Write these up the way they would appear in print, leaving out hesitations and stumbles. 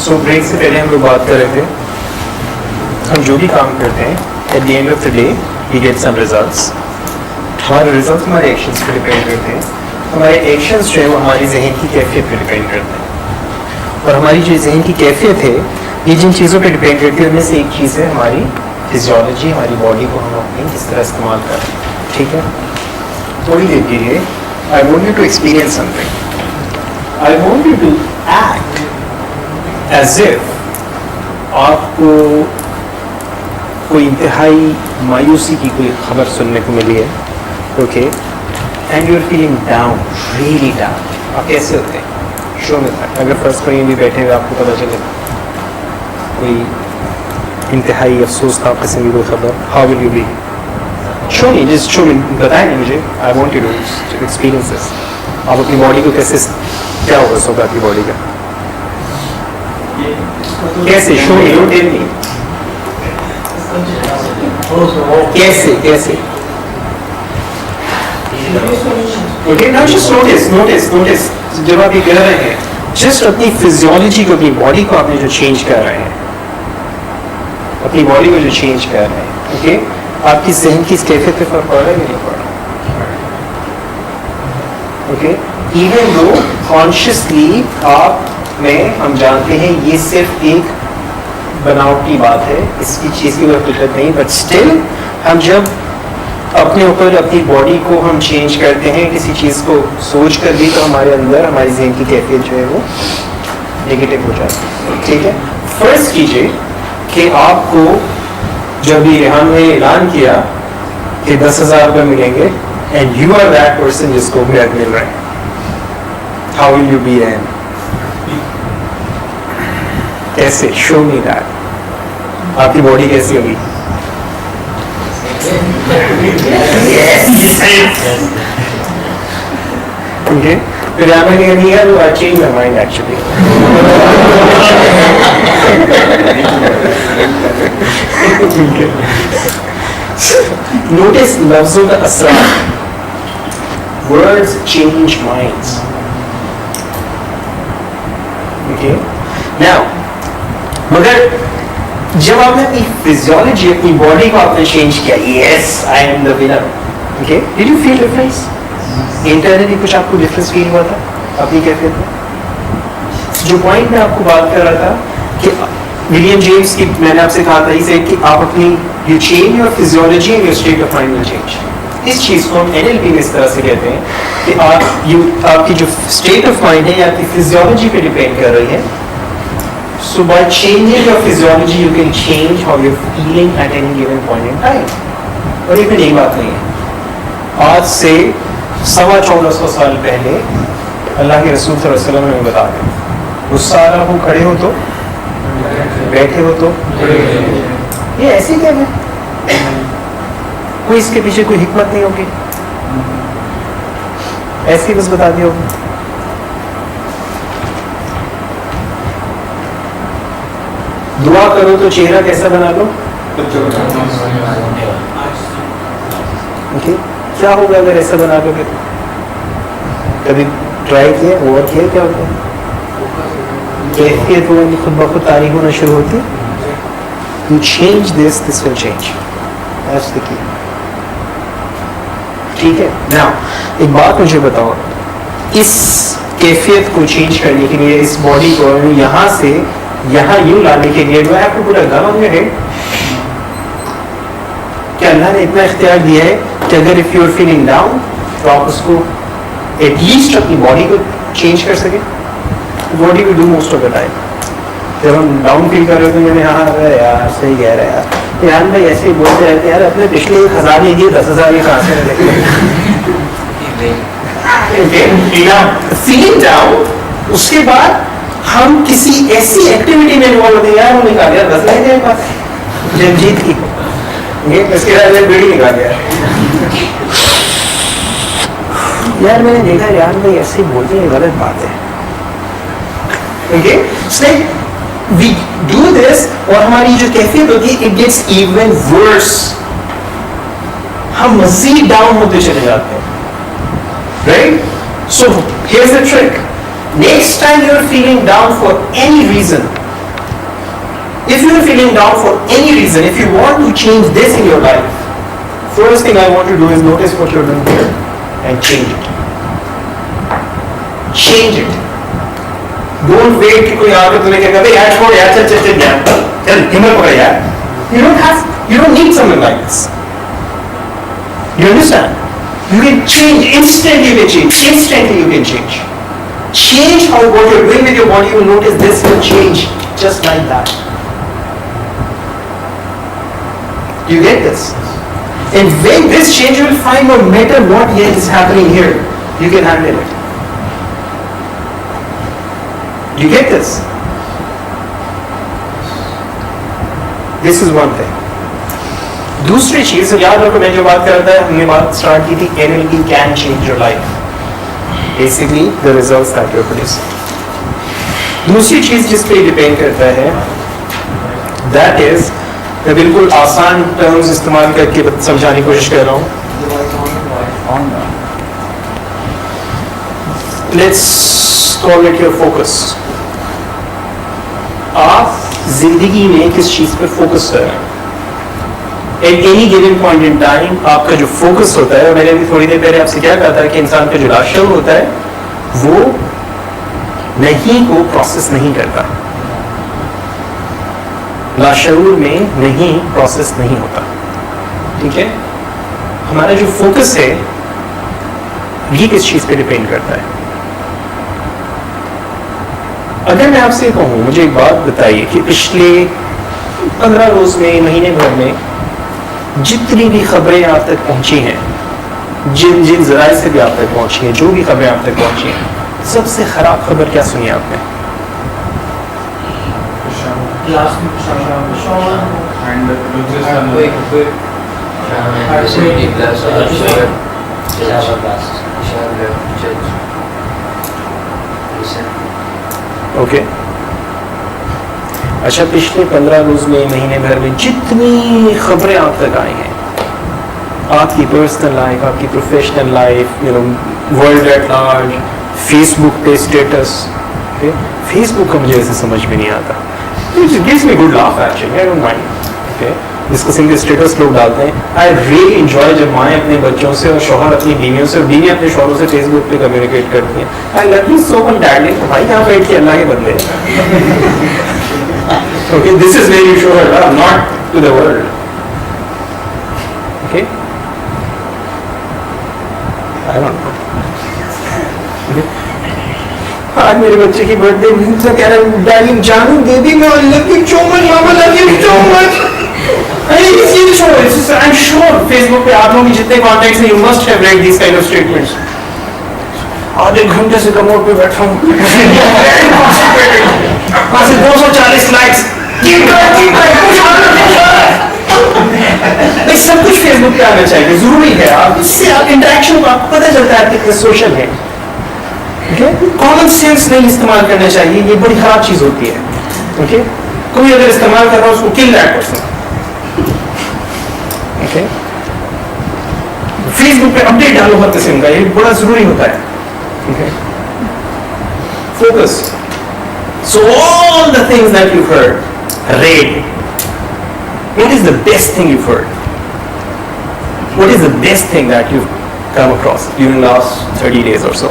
So break سے پہلے ہم لوگ بات کر رہے تھے ہم جو بھی کام کرتے ہیں at the end of the day we get some results. ہمارے ریزلٹس ہمارے ایکشنس پہ ڈپینڈ کرتے ہیں. ہمارے ایکشنس جو ہے وہ ہماری ذہن کی کیفیت پہ ڈپینڈ کرتے ہیں. اور ہماری جو ذہن کی کیفیت ہے یہ جن چیزوں پہ ڈپینڈ کرتی ہے ان میں سے ایک چیز ہے ہماری فزیولوجی, ہماری باڈی کو ہم اپنی کس طرح استعمال کرتے ہیں. ٹھیک ہے, تھوڑی دیر کے لیے I want you to experience something. I want you to act as if آپ کو کوئی انتہائی مایوسی کی کوئی خبر سننے کو ملی ہے. Okay, and you are feeling down, really down. آپ کیسے ہوتے ہیں؟ شو میں تھا اگر فرسٹ کوئی بھی بیٹھے ہوئے آپ کو پتہ چلے کوئی انتہائی افسوسناک قسم کی کوئی خبر, how will you be? Show me, just show me, بتائیں گے مجھے. I want you to experience this. آپ اپنی باڈی کو کیسے, کیا ہوگا اس وقت آپ کی باڈی کا کیسے؟ Show me, don't tell me. کیسے کیسے؟ اوکے, ناؤ جسٹ نوٹس جب آپ یہ کہہ رہے ہیں جسٹ اپنی فزیولوجی کو, اپنی باڈی کو آپ نے جو چینج کر رہے ہیں, اپنی باڈی کو جو چینج کر رہے ہیں, اوکے, آپ کی ذہن کی اس کیفیت پہ فرق پڑ رہا ہے کہ نہیں پڑ رہا؟ اوکے, ایون دو کانشیسلی آپ میں ہم جانتے ہیں یہ صرف ایک بناوٹی بات ہے, اس کی چیز کی کوئی حقیقت نہیں, بٹ اسٹل ہم جب اپنے اوپر اپنی باڈی کو ہم چینج کرتے ہیں کسی چیز کو سوچ کر بھی, تو ہمارے اندر ہماری ذہن کی کیفیت جو ہے وہ نگیٹو ہو جاتی ہے. ٹھیک ہے, فرض کیجیے کہ آپ کو جب یہ ریحان نے اعلان کیا کہ 10,000 روپے ملیں گے and you are that person جس کو بیگ مل رہا ہے, how will you be then? کیسے؟ Show me that. آپ کی باڈی کیسی ہوگی؟ اوکے, پھر آپ نے کہا نہیں ہے تو I change my mind actually. Notice لفظوں کا اثرات. Words change minds. Okay? Now, مگر جب آپ نے اپنی فزیولوجی, اپنی باڈی کو آپ نے چینج کیا, yes, I am the winner. Okay? Did you feel difference? Internally کچھ آپ کو ڈفرینس فیل ہوا تھا اپنی کیفیت میں؟ جو پوائنٹ میں آپ کو بات کر رہا تھا کہ ولیم جیمس کی, میں نے آپ سے کہا تھا اسے کہ آپ اپنی you change your physiology and your state of mind will change. اس چیز کو ہم NLP میں اس طرح سے کہتے ہیں کہ آپ کی جو اسٹیٹ آف مائنڈ ہے یا آپ کی فزیولوجی پہ ڈپینڈ کر رہی ہے. So by changing your physiology you can change how you're feeling at any given point in time. اور یہ کوئی نئی بات نہیں ہے. آج سے 1450 سال پہلے اللہ کے رسول صلی اللہ علیہ وسلم نے بتا دیا, غصہ آ رہا ہو کھڑے ہو تو, بیٹھے ہو تو, یہ ایسے کیا ہے؟ کوئی اس کے پیچھے کوئی حکمت نہیں ہوگی, ایسے ہی بس بتا دیا ہوگا. دعا کرو تو چہرہ کیسا بنا لو. کیا ہوگا اگر ایسا بنا لو گے؟ کبھی ٹرائی کیا, غور کیا کیا ہوتا ہے؟ کیفیت خود بخود تاریخ ہونا شروع ہوتی. You change this, this will change. That's the key. ٹھیک ہے. Now ایک بات مجھے بتاؤ, اس کیفیت کو چینج کرنے کے لیے, اس باڈی کو یہاں سے یہاں یوں لانے کے لیے, do I have to put a gun on your head? کیا اللہ نے اتنا اختیار دیا ہے کہ اگر if you are feeling down تو آپ اس کو ایٹ لیسٹ اپنی باڈی کو چینج کر سکیں؟ What do you do most of the time? جب ہم ڈاؤن فیل کر رہے ہوتے ہیں, ہاں یار صحیح کہہ رہے ہیں یار, یار بھائی ایسے ہی بولتے رہتے ہیں یار, اپنے پچھلے 1,000 یہ 10,000 یہ کہاں سے فیلنگ ڈاؤن. اس کے بعد ہم کسی ایسی ایکٹیویٹی میں انوالو ہوتے ہیں, یار وہ نکال دیا 10 لاکھ میرے پاس جنجیت کی, اس کے بعد بیڑی نکال دیا. یار میں نے دیکھا یار بھائی ایسے ہی بولتے ہیں, غلط بات ہے. Okay? So we do this, اور ہماری جو کیفیت ہوتی ہے it gets even worse. ہم مزید ڈاؤن ہوتے چلے جاتے ہیں. Right? So here's the trick. Next time you are feeling down for any reason, If you are feeling down for any reason, if you want to change this in your life, first thing I want to do is notice what you're doing here and change it. Change it. Don't wait کہ کوئی آگے تمہیں کہے گا یار چھوڑ یار چل چل چل یار چل ہمت پکڑ یار. You don't need someone like this. You understand? You can change instantly. You can change instantly. You can change. Change how what you're doing with your body. You will notice this will change just like that. You get this? And when this change, you will find no matter what is happening here, you can handle it. You get this? This is one thing. دوسری چیز یاد رکھو میں جو بات کر رہا تھا ہم نے بات اسٹارٹ کی تھی NLP can change your life. Basically the results that you're producing. دوسری چیز جس پہ ڈپینڈ کرتا ہے that is میں بالکل آسان ٹرمز استعمال کر کے سمجھانے کی کوشش کر رہا ہوں. Let's call it your focus. آپ زندگی میں کس چیز پہ فوکس کر رہے ہیں. At any given point in time آپ کا جو فوکس ہوتا ہے, اور میں نے بھی تھوڑی دیر پہلے آپ سے کیا کہا تھا کہ انسان کا جو لاشعور ہوتا ہے وہ نہیں کو پروسیس نہیں کرتا, لاشعور میں نہیں پروسیس نہیں ہوتا. ٹھیک ہے, ہمارا جو فوکس ہے یہ کس چیز پہ ڈپینڈ کرتا ہے. اگر میں آپ سے کہوں مجھے ایک بات بتائیے کہ پچھلے 15 روز میں, مہینے بھر میں جتنی بھی خبریں آپ تک پہنچی ہیں, جن ذرائع سے بھی آپ تک پہنچی ہیں, جو بھی خبریں آپ تک پہنچی ہیں, سب سے خراب خبر کیا سنی آپ نے؟ اوکے, اچھا پچھلے 15 روز میں, مہینے بھر میں جتنی خبریں آپ تک آئی ہیں, آپ کی پرسنل لائف, آپ کی professional life, world at large, Facebook پہ اسٹیٹس. فیس بک کا مجھے ایسے سمجھ میں نہیں آتا. gives me a good laugh actually, I don't mind. Okay, اس قسم کے اسٹیٹس لوگ ڈالتے ہیں. I really enjoy جب مائیں اپنے بچوں سے اور شوہر اپنی بیویوں سے اور بیوی اپنے شوہروں سے فیس بک پہ کمیونیکیٹ کرتی ہیں. I love you so much darling. بھائی یہاں بیٹھ کے اللہ کے بندے. Okay, this is where you show her love, not to the world. Okay, I don't know. آج میرے بچے کی برتھ ڈے سے کہہ رہا ہے ڈارلنگ جانو بیبی میں love you so much, mama love you so much. I'm sure Facebook پہ آپ لوگوں کی جتنے کانٹیکٹس ہیں, you must have read these kind of statements. آج 1 گھنٹے سے کموڈ پہ بیٹھا ہوں, وہاں سے 240 لائکس, سب کچھ فیس بک پہ آنا چاہیے, ضروری ہے. آپ اس سے آپ انٹریکشن کو آپ کو پتہ چلتا ہے کتنے سوشل ہے. کامن سینس نہیں استعمال کرنا چاہیے, یہ بڑی خراب چیز ہوتی ہے. اوکے, کوئی اگر استعمال کر رہا ہو اس کو کل دیٹ پرسن. اوکے, فیس بک پہ اپڈیٹ ڈالو ہر قسم کا, یہ بڑا ضروری ہوتا ہے. Okay, focus. So all the things that you've heard, read, what is the best thing you've heard? What is the best thing that you've come across during the last 30 days or so?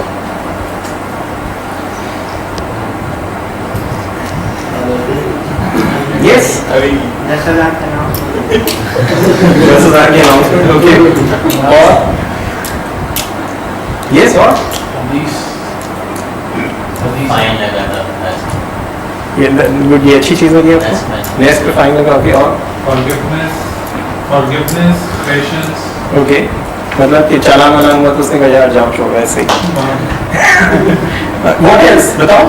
Yes? Nasazak announcement. Nasazak announcement, okay. Or? Yes, what? Police. Fine لگا تھا. یہ اچھی چیز ہوگی آپ کو, نیس پہ فائن لگا. اوکے, اور Forgiveness, patience. اوکے, مطلب کہ چالان والا ہوا تو اس نے کہا یار جاؤ چھوڑ ایسے ہی. What else? بتاؤ.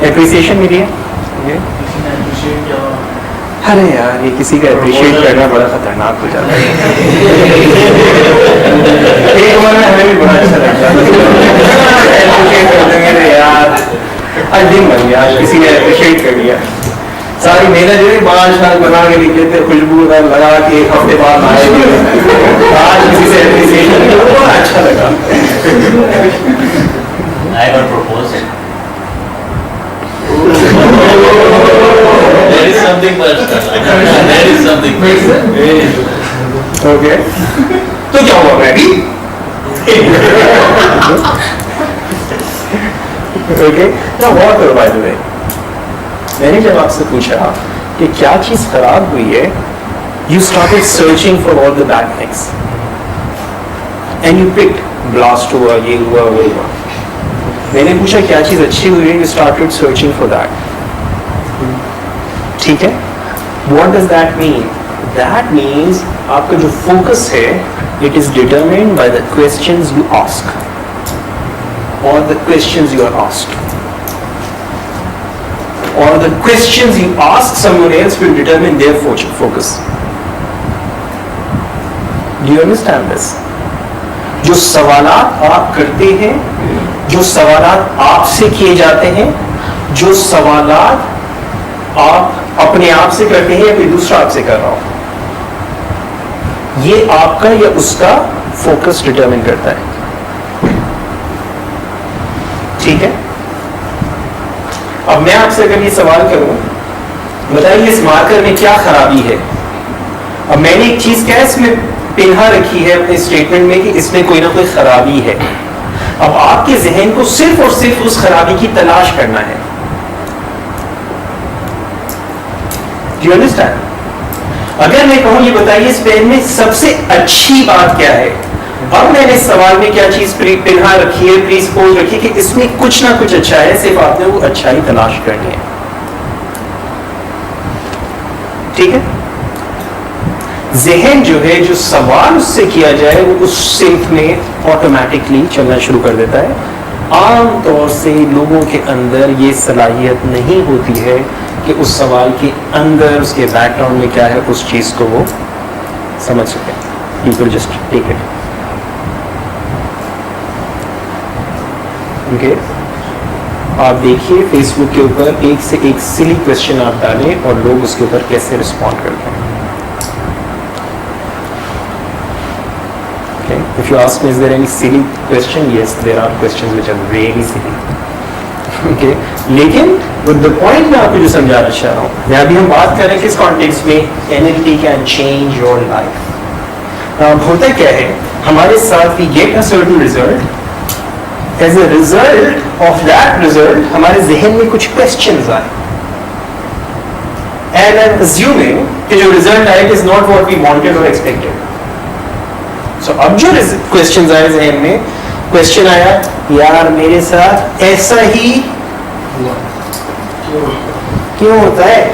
Appreciation ملی ہے. ارے یار یہ کسی کا اپریشیٹ کرنا بڑا خطرناک ہو جاتا ہے. ایک عمر میں ہمیں بھی بڑا اچھا لگتا ہے یار آج دن بن گیا, آج کسی نے اپریشیٹ کر دیا. ساری محنت جو ہے 5 سال بنا کے لکھے تھے, خوشبو لگا کے 1 ہفتے بعد آئے, آج کسی سے اپریشیشن بڑا اچھا لگا. I got proposed. something personal. That is something personal. Okay. تو کیا ہوا میں بھی Okay. Now what by the way? میں نے جب آپ سے پوچھا کہ کیا چیز خراب ہوئی ہے, you started searching for all the bad things and you picked blast ہوا, یہ ہوا, وہ ہوا. میں نے پوچھا کیا چیز اچھی ہوئی ہے, you started searching for that. ٹھیک ہے. What does that mean? That means آپ کا جو focus ہے, it is determined by the questions you ask or the questions you are asked, or the questions you ask someone else will determine their focus. Do you understand this? جو سوالات آپ کرتے ہیں, جو سوالات آپ سے کیے جاتے ہیں, جو سوالات آپ اپنے آپ سے کرتے ہیں یا کوئی دوسرا آپ سے کر رہا ہو, یہ آپ کا یا اس کا فوکس ڈٹرمن کرتا ہے. ٹھیک ہے. اب میں آپ سے اگر یہ سوال کروں, بتائیے اس مارکر میں کیا خرابی ہے. اب میں نے ایک چیز کیا اس میں پنہا رکھی ہے اپنے اسٹیٹمنٹ میں کہ اس میں کوئی نہ کوئی خرابی ہے. اب آپ کے ذہن کو صرف اور صرف اس خرابی کی تلاش کرنا ہے. Do you understand? اگر میں کہوں یہ بتائیے اس پین میں سب سے اچھی بات کیا ہے, اب میں نے اس سوال میں کیا چیز پنہا رکھی ہے, پری سپوز رکھی کہ اس میں کچھ نہ کچھ اچھا ہے, صرف آپ نے وہ اچھائی تلاش کرنی ہے. ٹھیک ہے. ذہن جو ہے, جو سوال اس سے کیا جائے وہ اس سمت میں آٹومیٹکلی چلنا شروع کر دیتا ہے. عام طور سے لوگوں کے اندر یہ صلاحیت نہیں ہوتی ہے کہ اس سوال کے اندر اس کے بیک گراؤنڈ میں کیا ہے اس چیز کو وہ سمجھ سکے. People just take it. Okay. آپ دیکھیے فیس بک کے اوپر ایک سے ایک سلی کوشچن آپ ڈالیں اور لوگ اس کے اوپر کیسے رسپونڈ کرتے ہیں. Okay. If you ask me, is there any silly question? Yes, there are questions which are really silly. Okay. لیکن the point میں آپ کو جو سمجھانا چاہ رہا ہوں, میں ابھی ہم بات کر رہے ہیں کس کانٹیکسٹ میں, NLP can change your life. ہوتا کیا ہے ہمارے ساتھ, we get a certain result. As a result of that result, ہمارے ذہن میں کچھ questions آئے. And I'm assuming کہ جو result آئے is not what we wanted or expected. So اب جو questions آئے ذہن میں, question آیا یار میرے ساتھ ایسا ہی کیوں ہوتا ہے.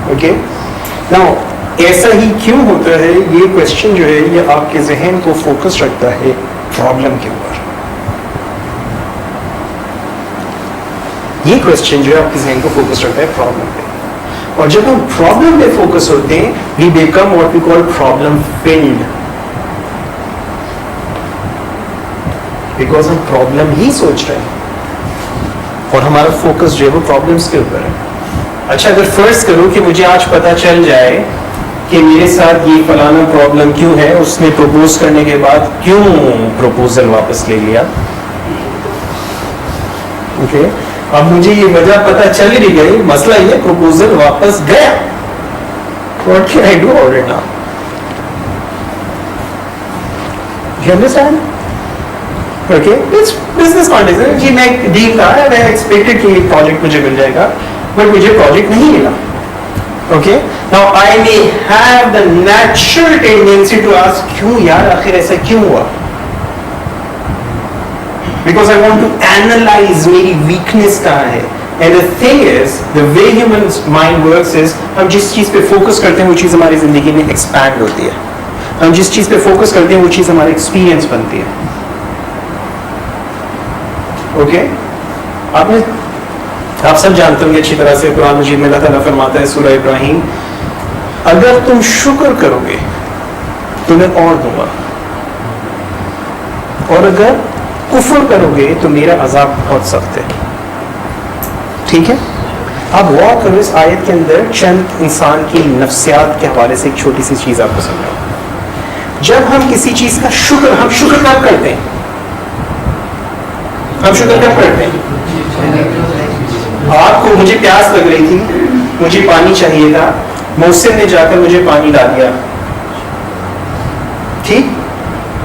اوکے. Now ایسا ہی کیوں ہوتا ہے, یہ کوشچن جو ہے یہ آپ کے ذہن کو فوکس رکھتا ہے پرابلم کے اوپر. یہ کوشچن جو ہے آپ کے ذہن کو فوکس رکھتا ہے پرابلم پہ. اور جب ہم پرابلم پہ فوکس ہوتے ہیں, we become what we call problem filled. Because ہم پرابلم ہی سوچ رہے ہیں اور ہمارا فوکس جو ہے وہ پرابلمس کے اوپر ہے. اچھا اگر فرض کرو کہ مجھے آج پتا چل جائے کہ میرے ساتھ یہ فلانا پرابلم کیوں ہے, اس نے پروپوز کرنے کے بعد کیوں پروپوزل واپس لے لیا. اوکے. اب مجھے یہ وجہ پتا چل ہی گئی, مسئلہ یہ پروپوزل واپس گیا. What can I do about it now? You understand? Okay. It's business context. جی میں ڈیل تھا, میں ایکسپیکٹڈ کہ یہ پروجیکٹ مجھے مل جائے گا, بٹ مجھے پروجیکٹ نہیں ملا. Okay. Now I may have the natural tendency to ask کیوں یار آخر ایسا کیوں ہوا, because I want to analyze میری weakness کہاں ہے. And the thing is, the way human mind works is, ہم جس چیز پہ فوکس کرتے ہیں وہ چیز ہماری زندگی میں ایکسپینڈ ہوتی ہے. ہم جس چیز پہ فوکس کرتے ہیں وہ چیز ہمارا ایکسپیرینس بنتی ہے. اوکے. آپ سب جانتے ہوں گے اچھی طرح سے, قرآن مجید میں اللہ تعالیٰ فرماتا ہے سورہ ابراہیم, اگر تم شکر کرو گے تمہیں اور دوں گا, اور اگر کفر کرو گے تو میرا عذاب بہت سخت ہے. ٹھیک ہے. اب غور کرو اس آیت کے اندر چند انسان کی نفسیات کے حوالے سے ایک چھوٹی سی چیز آپ کو سمجھاؤں. جب ہم کسی چیز کا شکر, ہم شکر کب کرتے ہیں, ہم شکر کب کرتے ہیں؟ آپ کو مجھے پیاس لگ رہی تھی, مجھے پانی چاہیے تھا, محسن نے جا کر مجھے پانی لا دیا, ٹھیک.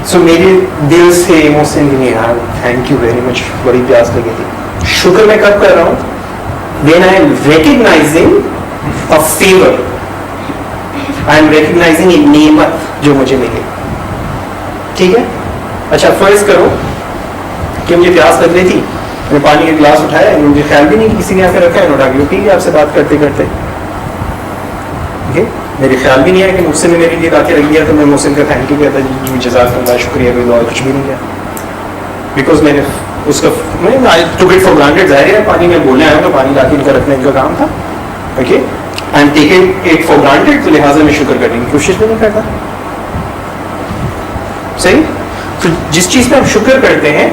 سو میرے دل سے محسن نے یار تھینک یو ویری مچ, بڑی پیاس لگی تھی. شکر میں کب کر رہا ہوں؟ when I am recognizing a favor, I am recognizing a نعمت جو مجھے ملی, ٹھیک ہے. اچھا فرض کرو کہ مجھے پیاس لگ رہی تھی, میں پانی کا گلاس اٹھایا, مجھے خیال بھی نہیں کہ کسی نے آ کے رکھا ہے, اٹھا کے پی لیا آپ سے بات کرتے کرتے. میرے خیال بھی نہیں آیا کہ محسن نے میرے لیے لا کے رکھ دیا, تو میں محسن کا تھینک یو کہتا, جزاک اللہ, شکریہ, کوئی دعا کچھ بھی نہیں کیا, بیکاز میں نے اس کا ٹو گیٹ فار گرانٹیڈ. ظاہر ہے پانی میں بولنے آیا تو پانی لا کے ان کا رکھنے ان کا کام تھا. Okay, I am taking it for granted, تو لہٰذا میں شکر کرنے کی کوشش بھی نہیں کرتا. صحیح. تو جس چیز پہ ہم شکر کرتے ہیں,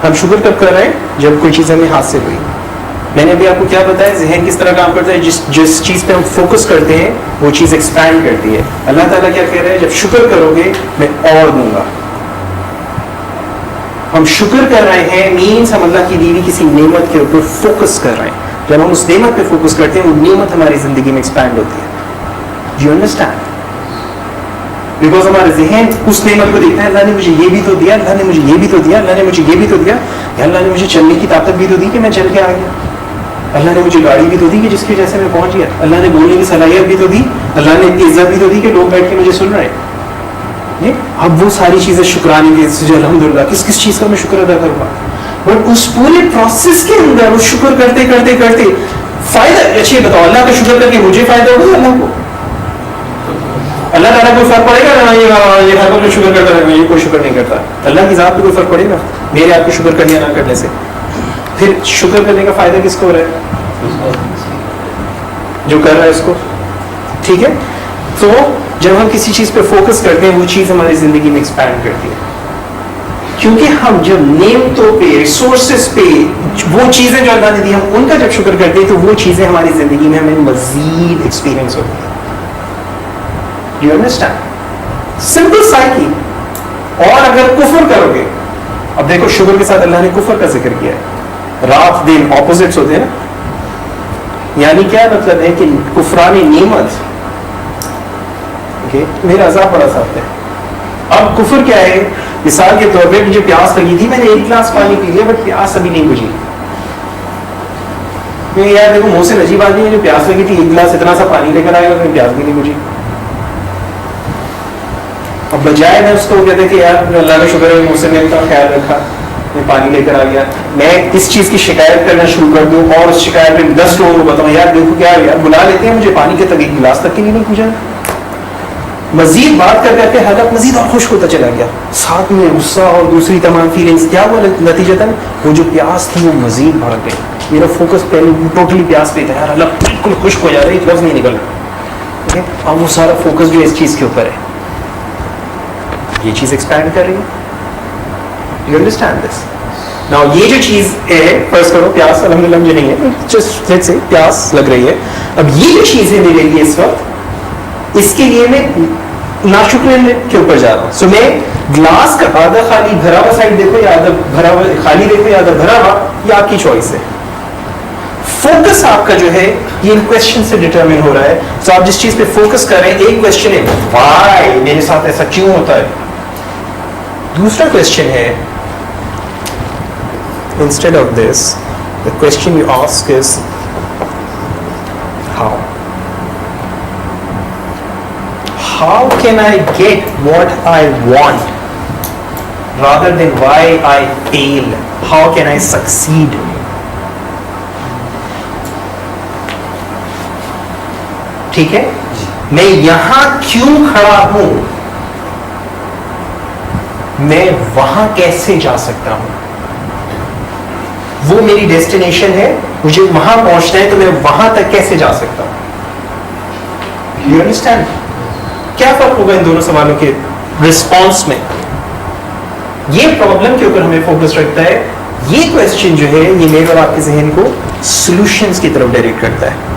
ہم شکر کب کر رہے ہیں؟ جب کوئی چیز ہمیں ہاتھ سے ہوئی. میں نے ابھی آپ کو کیا بتایا, ذہن کس طرح کام کرتا ہے, جس چیز پہ ہم فوکس کرتے ہیں وہ چیز ایکسپینڈ کرتی ہے. اللہ تعالیٰ کیا کہہ رہا ہے, جب شکر کرو گے میں اور دوں گا. ہم شکر کر رہے ہیں مینس ہم اللہ کی دی ہوئی کسی نعمت کے اوپر فوکس کر رہے ہیں. جب ہم اس نعمت پہ فوکس کرتے ہیں وہ نعمت ہماری زندگی میں ایکسپینڈ ہوتی ہے. You understand? بیکاز ہمارا ذہن اس نعمت کو دیکھتا ہے, اللہ نے مجھے یہ بھی تو دیا, اللہ نے مجھے یہ بھی تو دیا, اللہ نے مجھے یہ بھی تو دیا, اللہ نے مجھے چلنے کی طاقت بھی تو دی کہ میں چل کے آ گیا, اللہ نے مجھے گاڑی بھی تو دی کہ جس کی وجہ سے میں پہنچ گیا, اللہ نے بولنے کی صلاحیت بھی تو دی, اللہ نے اتنی عزت بھی تو دی کہ لوگ بیٹھ کے مجھے سن رہے ہیں. اب وہ ساری چیزیں شکرانے کی, جو الحمدللہ کس کس چیز کا میں شکر ادا کروں گا, بٹ اس پورے پروسیس کے اندر وہ شکر کرتے کرتے کرتے فائدہ. اچھا بتاؤ, اللہ کا شکر کر کے مجھے فائدہ ہوگا اللہ کو؟ اللہ تعالیٰ کو فرق پڑے گا نا, یہ شکر کرتا ہے یہ کوئی شکر نہیں کرتا. اللہ کی ذات پہ کوئی فرق پڑے گا میرے آپ کو شکر کرنے نہ کرنے سے؟ پھر شکر کرنے کا فائدہ کس کو ہو رہا ہے؟ جو کر رہا ہے اس کو, ٹھیک ہے. تو جب ہم کسی چیز پہ فوکس کرتے ہیں وہ چیز ہماری زندگی میں ایکسپینڈ کرتی ہے, کیونکہ ہم جب نعمتوں پہ, ریسورسز پہ, وہ چیزیں جو اللہ نے دی ہم ان کا جب شکر کرتے ہیں تو وہ چیزیں ہماری زندگی میں ہمیں مزید ایکسپیرینس ہوتی ہے. You understand? Simple psyche. اور اگر کفر کرو گے, اب دیکھو شکر کے ساتھ اللہ نے کفر کا ذکر کیا ہے. رات دن اپوزٹس ہوتے ہیں نا, یعنی کیا مطلب ہے کہ کفران نعمت میرا عذاب بڑا سخت ہے. اب کفر کیا ہے؟ مثال کے طور پہ مجھے پیاس لگی تھی, میں نے 1 گلاس پانی پی لیا, بٹ پیاس ابھی نہیں بجھی. یار دیکھو منہ سے عجیب آدمی ہے, جو پیاس لگی تھی 1 گلاس اتنا سا پانی لے کر آئے گا, پھر پیاس بھی نہیں بجھی. اب بجائے میں اس کو کہتے کہ یار اللہ کا شکر ہے مجھ سے نے اتنا خیال رکھا, میں پانی لے کر آ گیا, میں اس چیز کی شکایت کرنا شروع کر دوں اور اس شکایت میں 10 لوگوں کو بتاؤں یار دیکھو کیا یار بلا لیتے ہیں مجھے پانی کے تک 1 گلاس تک کے لیے نہیں پوچھا. مزید بات کر کر کے حالت مزید اور خشک ہوتا چلا گیا, ساتھ میں غصہ اور دوسری تمام فیلنگس. کیا ہوا نتیجتاً وہ جو پیاس تھی وہ مزید بڑھ گئی. میرا فوکس پہلے ٹوٹلی پیاس پہ تھا, یار اللہ بالکل خشک ہو جا رہا ہے, ایک لفظ نہیں نکل رہا. اب وہ سارا فوکس جو اس چیز کے اوپر ہے, یہ چیز ایکسپینڈ کر رہی ہے. You understand this? ناؤ یہ جو چیز ہے, فرض کرو پیاس الحمدللہ مجھے نہیں ہے, جسٹ لیٹس سے پیاس لگ رہی ہے. اب یہ جو چیز ہے میرے لیے اس وقت, اس کے لیے میں ناشکر کے اوپر جا رہا ہوں. سو میں گلاس کا آدھا خالی بھرا ہوا سائڈ دیکھو یا آدھا بھرا ہوا خالی دیکھو یا آدھا بھرا ہوا, یہ آپ کی چوائس ہے. فوکس آپ کا جو ہے یہ ان کوشچن سے ڈٹرمن ہو رہا ہے. تو آپ جس چیز پہ فوکس کر رہے ہیں, ایک کوشچن ہے وائی میرے ساتھ ایسا کیوں ہوتا ہے, دوسرا کوشچن ہے instead of this the question you ask is how can I get what I want rather than why I fail, how can I succeed. ٹھیک ہے, میں یہاں کیوں کھڑا ہوں, میں وہاں کیسے جا سکتا ہوں, وہ میری ڈیسٹینیشن ہے, مجھے وہاں پہنچنا ہے تو میں وہاں تک کیسے جا سکتا ہوں. You understand? کیا فرق ہوگا ان دونوں سوالوں کے رسپانس میں؟ یہ پرابلم کے اوپر ہمیں فوکس رکھتا ہے. یہ کوشچن جو ہے یہ میرے اور آپ کے ذہن کو سولوشنز کی طرف ڈائریکٹ کرتا ہے.